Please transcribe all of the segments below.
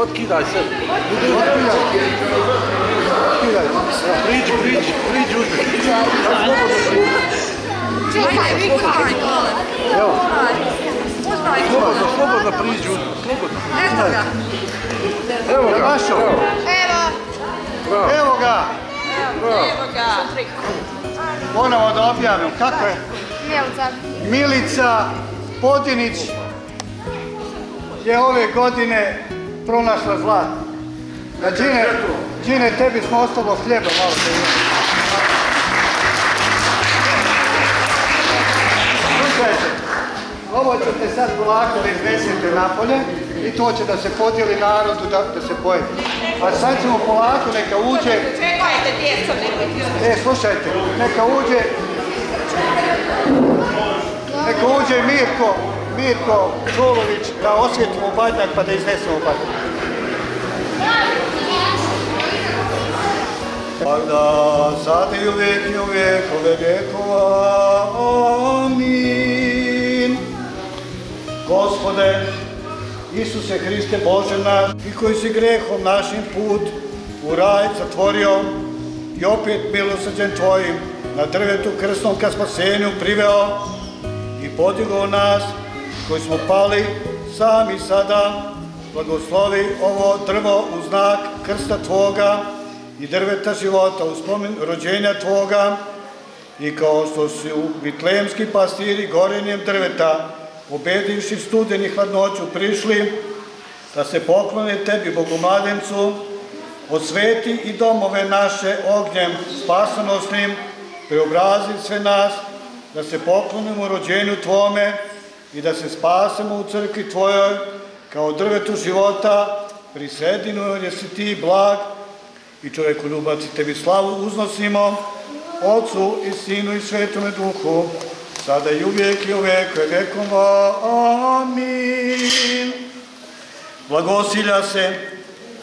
Otkidaj se. Priđi uzmi. Čekaj, vikaj, molim. Evo. Uzmaj. Slobodno priđi uzmi. Slobodno. Eto ga. Evo ga. Našao. Evo ga. Evo ga. Ponovo da objavim. Kako je? Milica Podinić je ove godine pronašla zlato. Đine, tebi smo ostalo hljeba malo te ima. Slušajte, ovo ćete sad polako da iznesete napolje i to će da se podijeli narodu da se pojede. A sad ćemo polako, neka uđe... Čekajte, djeco, nemojte. Slušajte, neka uđe Mirko Čolović da osvijetimo badnjak pa da iznesemo badnjak. Da sad i uvijek ove vjekova. Amin. Gospode, Isuse Hriste Bože naš, i koji si grehom našim put u raj zatvorio i opet milosrđem Tvojim na drvetu krsnom ka spasenju priveo i podigao nas koji smo pali sami sada, blagoslovi ovo drvo u znak krsta Tvoga i drveta života u spomen rođenja Tvoga i kao što su vitlemski pastiri gorenjem drveta pobedivši studeni hladnoću prišli da se poklone Tebi, Bogomladencu, osveti i domove naše ognjem spasonosnim, preobrazi sve nas, da se poklonimo rođenju Tvome i da se spasemo u crkvi Tvojoj kao drvetu života, pri sredinu jer si Ti blag i čovjeku ljubac i Tebi slavu uznosimo, Otcu i Sinu i Svetome Duhu, sada i uvijek i uvijek vekova. Amin. Blagosilja se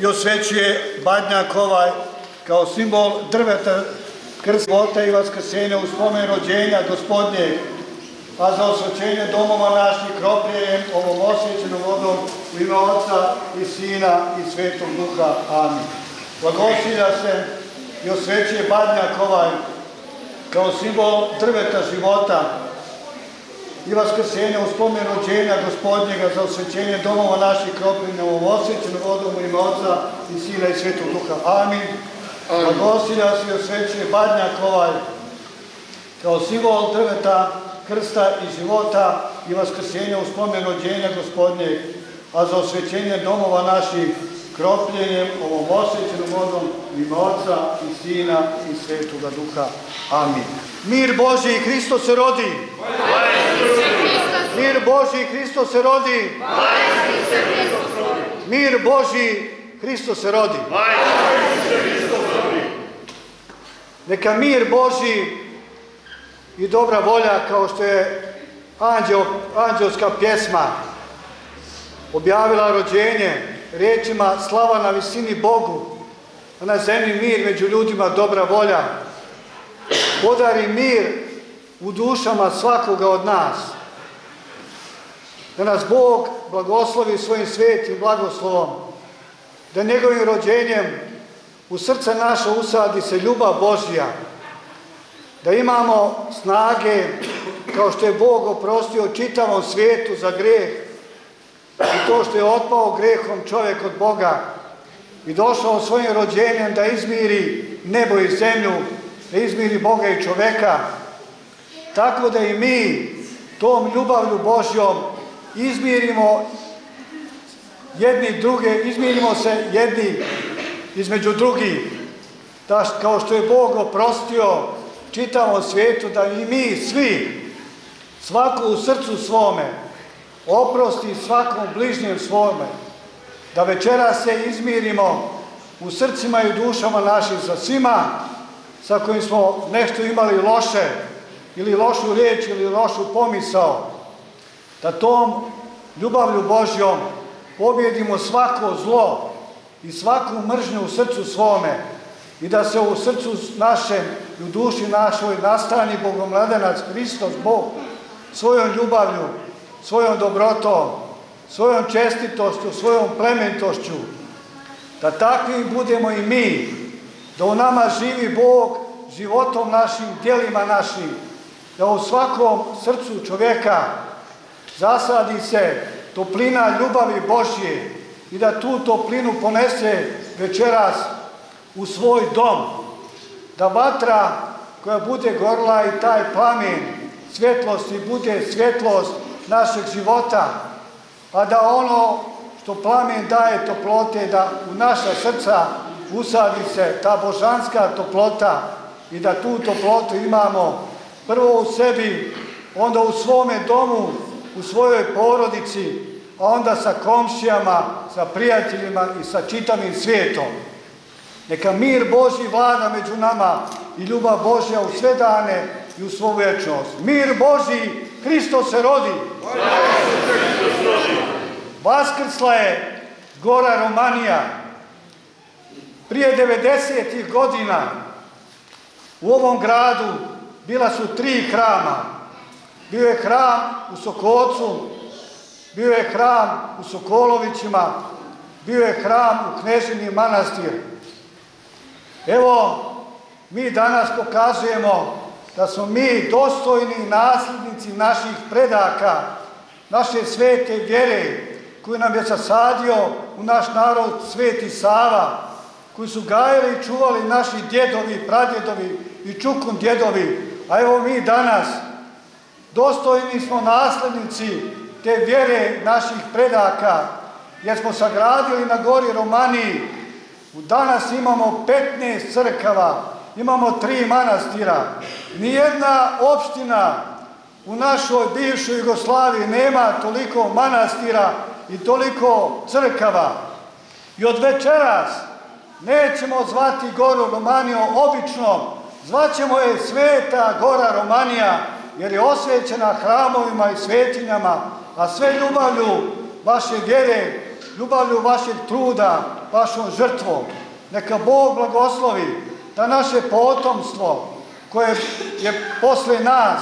i osvećuje badnjak ovaj kao simbol drveta krsta života i vaskrsenja u spomen rođenja Gospodnjeg, a za osvećenje domova naših kropljenjem ovom osvećenom vodom u ime Otca i Sina i Svetog Duha. Amin. Blagosilja se i osvećuje badnjak ovaj kao simbol drveta života i vaskrsenja u spomen rođenja Gospodnjega za osvećenje domova naših kropljenja ovom osvećenom vodom u ime Otca i Sina i Svetog Duha. Amin. Blagosilja se i osvećuje badnjak ovaj kao simbol drveta krsta i života i vaskrsenja u spomen rođenja Gospodnjeg, a za osvećenje domova naših kropljenjem ovom osvećenom vodom u ime Otca i Sina i Svetoga Duha. Amin. Mir Božji, Hristos se rodi. Mir Božji, Hristos se rodi. Mir Božji, Hristos se rodi. Neka mir Božji i dobra volja, kao što je anđelska pjesma objavila rođenje riječima slava na visini Bogu, a na zemlji mir među ljudima dobra volja, podari mir u dušama svakoga od nas. Da nas Bog blagoslovi svojim svetim blagoslovom, da njegovim rođenjem u srce naše usadi se ljubav Božja, da imamo snage, kao što je Bog oprostio čitavom svijetu za greh i to što je otpao grehom čovjek od Boga i došao svojim rođenjem da izmiri nebo i zemlju, da izmiri Boga i čovjeka, tako da i mi tom ljubavlju Božjom izmirimo jedni druge, izmirimo se jedni između drugih, da kao što je Bog oprostio čitavom svijetu, da i mi svi, svako u srcu svome, oprosti svakom bližnjem svome, da večera se izmirimo u srcima i dušama našim sa svima sa kojim smo nešto imali loše, ili lošu riječ, ili lošu pomisao, da tom ljubavlju Božjom pobjedimo svako zlo i svaku mržnju u srcu svome i da se u srcu našem i u duši našoj nastani Bogomladenac Hristos Bog svojom ljubavlju, svojom dobrotom, svojom čestitošću, svojom plemenitošću, da takvi budemo i mi, da u nama živi Bog životom našim, djelima našim, da u svakom srcu čovjeka zasadi se toplina ljubavi Božje i da tu toplinu ponese večeras u svoj dom, da vatra koja bude gorla i taj plamen svjetlosti bude svjetlost našeg života, a da ono što plamen daje toplote, da u naša srca usadi se ta božanska toplota i da tu toplotu imamo prvo u sebi, onda u svome domu, u svojoj porodici, a onda sa komšijama, sa prijateljima i sa čitavim svijetom. Neka mir Božji vlada među nama i ljubav Božja u sve dane i u svu vječnost. Mir Božji, Hristos se rodi. Vaskrsla je Gora Romanija. Prije 90. godina u ovom gradu bila su 3 hrama. Bio je hram u Sokolcu, bio je hram u Sokolovićima, bio je hram u Knežini manastir. Evo, mi danas pokazujemo da smo mi dostojni nasljednici naših predaka, naše svete vjere, koju nam je zasadio u naš narod Sveti Sava, koji su gajili i čuvali naši djedovi, pradjedovi i čukun djedovi. A evo mi danas dostojni smo nasljednici te vjere naših predaka, jer smo sagradili na Gori Romaniji. Danas imamo 15 crkava, imamo 3 manastira. Nijedna opština u našoj bivšoj Jugoslaviji nema toliko manastira i toliko crkava. I od večeras nećemo zvati Goru Romaniju običnom, zvaćemo je Sveta Gora Romanija, jer je osvećena hramovima i svetinjama, a sve ljubavlju vaše vjere, ljubavlju vašeg truda, vašom žrtvom. Neka Bog blagoslovi da naše potomstvo koje je posle nas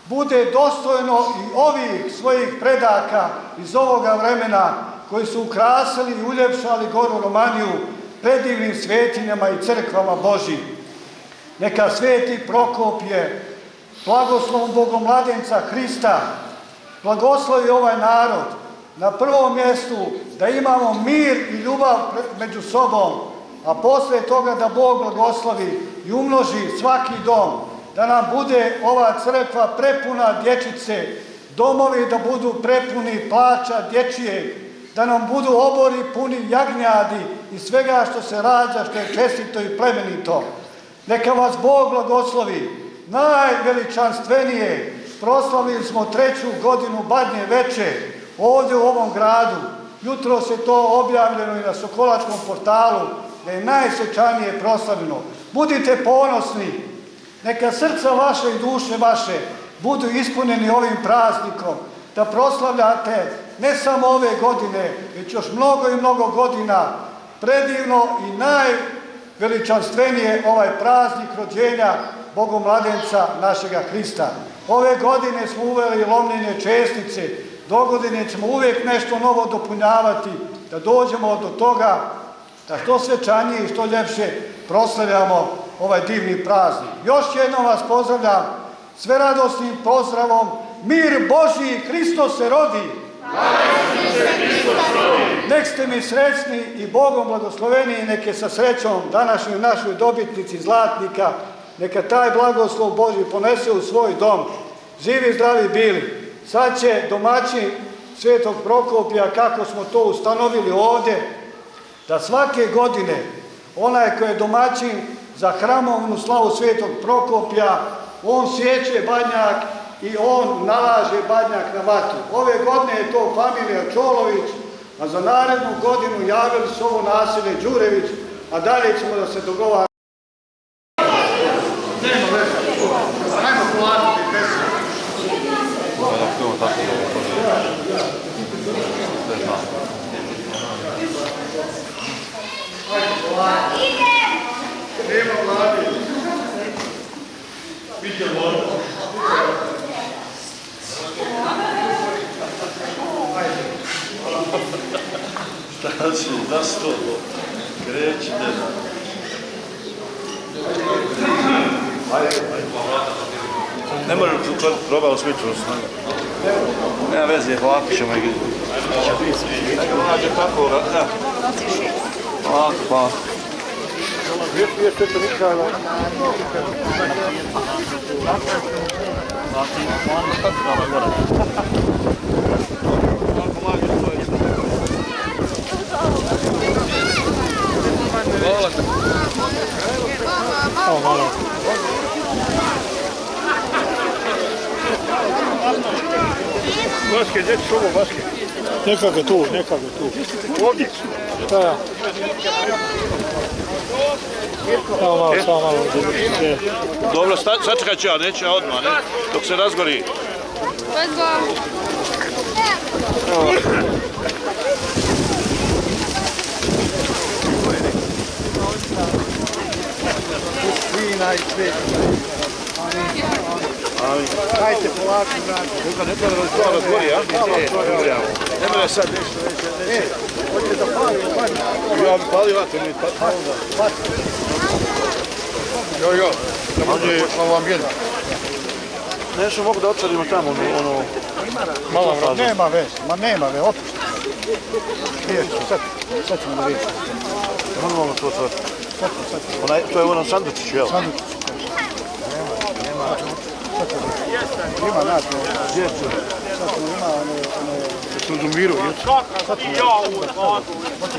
bude dostojno i ovih svojih predaka iz ovoga vremena koji su ukrasili i uljepšali Goru Romaniju predivnim svetinjama i crkvama Božjim. Neka Sveti Prokopje, blagoslovom Bogomladenca Hrista, blagoslovi ovaj narod na prvom mjestu, da imamo mir i ljubav među sobom, a poslije toga da Bog blagoslovi i umnoži svaki dom, da nam bude ova crkva prepuna dječice, domovi da budu prepuni plaća dječije, da nam budu obori puni jagnjadi i svega što se rađa, što je čestito i plemenito. Neka vas Bog blagoslovi. Najveličanstvenije proslavili smo 3. godinu Badnje veče ovdje u ovom gradu. Jutro se to objavljeno i na Sokolačkom portalu, da je najsvečanije proslavljeno. Budite ponosni, neka srca vaše i duše vaše budu ispunjeni ovim praznikom, da proslavljate ne samo ove godine, već još mnogo i mnogo godina, predivno i najveličanstvenije ovaj praznik rođenja Bogomladenca našega Hrista. Ove godine smo uveli lomljenje česnice, dogodine ćemo uvijek nešto novo dopunjavati, da dođemo do toga da što svečanije i što ljepše proslavljamo ovaj divni praznik. Još jednom vas pozdravljam sve radosnim pozdravom. Mir Božji, Hristos se rodi! Nek ste mi srećni i Bogom blagosloveni i neke sa srećom današnjoj našoj dobitnici zlatnika, neka taj blagoslov Božji ponese u svoj dom. Živi, zdravi bili. Sad će domaćin Svetog Prokopija, kako smo to ustanovili ovdje, da svake godine onaj koji je domaćin za hramovnu slavu Svetog Prokopija, on sjeće badnjak i on nalaže badnjak na vatru. Ove godine je to familija Čolović, a za narednu godinu javili su ovo naselje Đurević, a dalje ćemo da se dogovaramo. Nema veze, ajmo platiti pesmu. Nema platiti. Biće voda. Šta si, da sto? Ne možeš probao sviču. Nema veze, ovako ćemo ih. Nađe tako, da. Ovako, pa. Vaške, gdje ćeš ovo, Vaške? Nekako tu. Ovdje? Da. Samo malo. Dobro, sačekat ću ja, neću ja odmah, ne? Dok se razgori. Dajte polako, Ne treba da to razgori, ja? Ne mene sad nešto reći. Hoće da pali. Ja bi palio vatru, mi Jo, da bude ovo ambijent. nešto mogu da otvorimo tamo, ono... Malo vrlo. Nema veze, opet. Sad ćemo da vidimo. Normalno to otvoriti. To je u onom sandučiću, jel? Sandučić. Ima naći. Gdje su? Sad ćemo ima u Zumiru. Svaka ti ja ovo zlatu.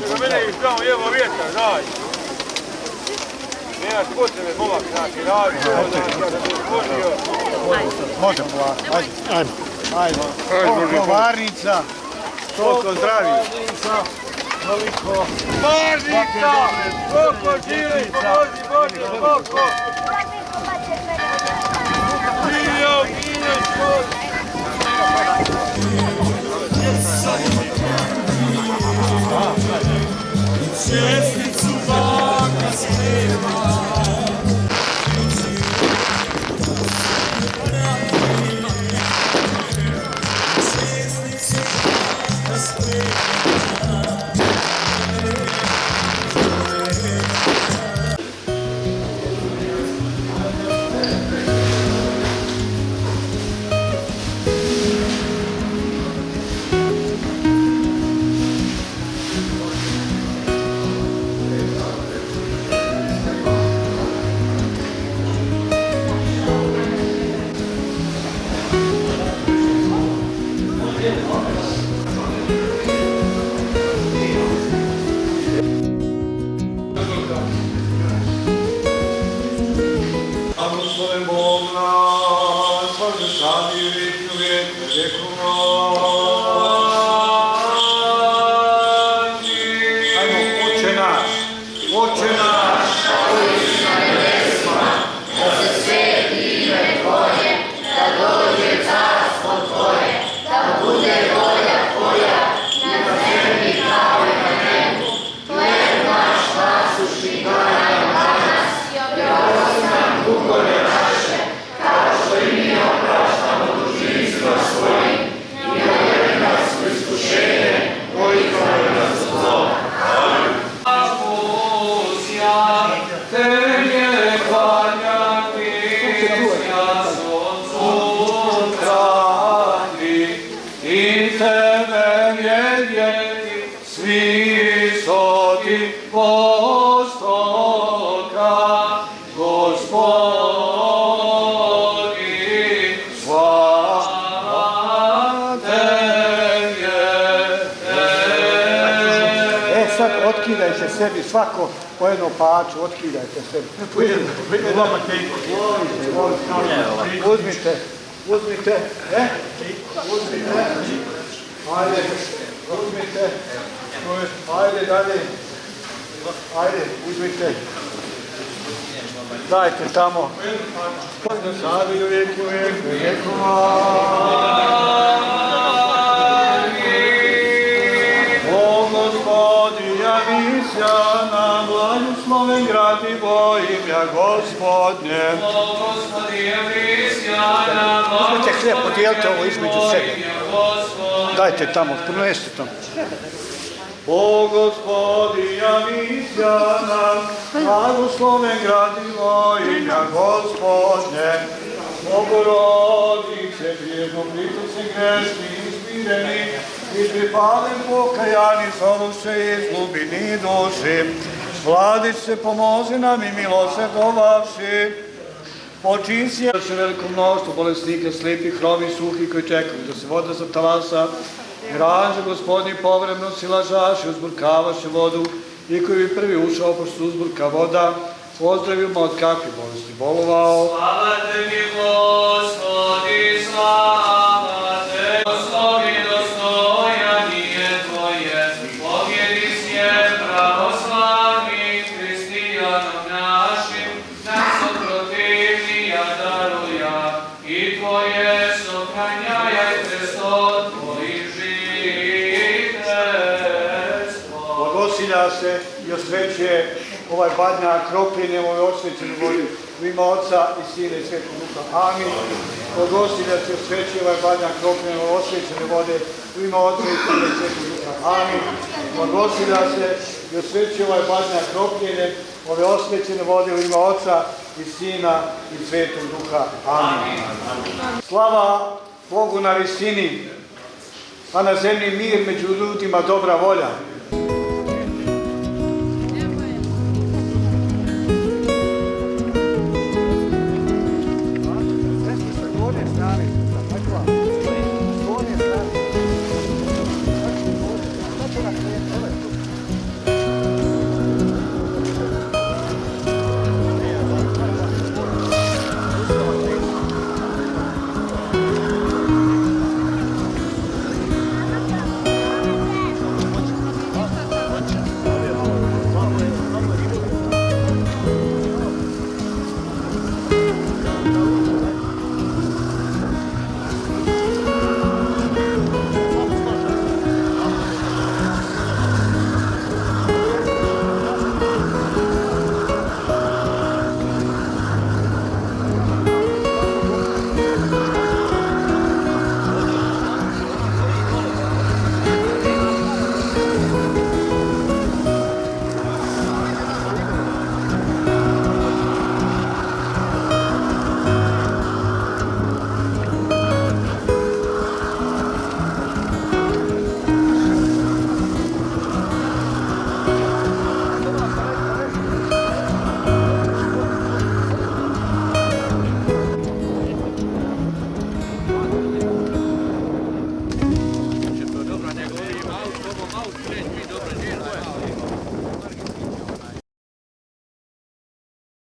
Za mene je tamo evo vjetar, daj. Nemaš potrebe, bolak, znači, radi. Može polako, ajde. Kovarnica. Toliko zdravi. Varnica! Koliko živi, Boži, koliko! Živio, ideš, Boži! Česticu baka sprema. Blagosloven Bog nas, sami vijek vijekova. Ajmo, Oče naš, koji si na nebesima, da se sveti ime Tvoje, da dođe carstvo Tvoje, da bude volja Tvoja, na zemlji kao i na nebu. Hljeb naš nasušni daj nam danas, i oprosti nam dugove naše, kao što i mi opraštamo dužnicima svojim, i ne uvedi nas u iskušenje, koji izbavi nas od zla. Tebi klanjati, ja suncu trani, i tebe vjedjeti, svi soti postoka, Gospodi, slava Tebi. Sad otkidajte sebi, svako po jednom paču, otkidajte sebi. Uzmite. Ajde, uzmite. Ajde dalje. Ajde, uzmite. Dajte tamo. Sad i uvijek vijekova. O Gospodi, javi se nam, blagosloven grad i imja Gospodnje. O Gospodi, javi se nam, Uzmite hljeb, podijelite ovo između sebe. Dajte tamo, proneste tamo. Bog Gospodin javisia nam, blagosloven gradivo imja Gospodnje. Bogorodice, prijedno prituci grešni, izmireni, i pripalen pokajani, zovuše izglubini duši. Vladice, pomozi nam i milosrdovavši. Počinci je da se veliko mnoštvo bolesnika, slijepih, hromi, suhi koji čekaju da se voda za talasa. Jer anđel Gospodnji povremeno silažaše, uzburkavaše vodu i koji bi prvi ušao pošto uzburka voda, pozdravimo od kakve bolesti bolovao. Slava tebi, Gospodi, slava te, Gospodi, dostojan je Tvoje, pobjedi je pravoslavni, hristijanom našim, nas oprotivnija daruja, i Tvoje sokranjajte sto Tvojih žiteljstvo. Blagosilja se i osvećuje ovaj badnjak kropljenjem ove osvećene vode u ime Oca i Sina i Svetog Duha. Amin. Blagosilja se osvećuje ovaj badnjak kropljenjem ove osvećene vode u ime Oca i Sina i Svetog Duha. Amin. Blagosilja se i osvećuje ovaj badnjak kropljenjem ove osvećene vode u ime Oca i Sina i Svetog Duha. Amin. Slava Bogu na visini, a na zemlji mir, među ljudima dobra volja.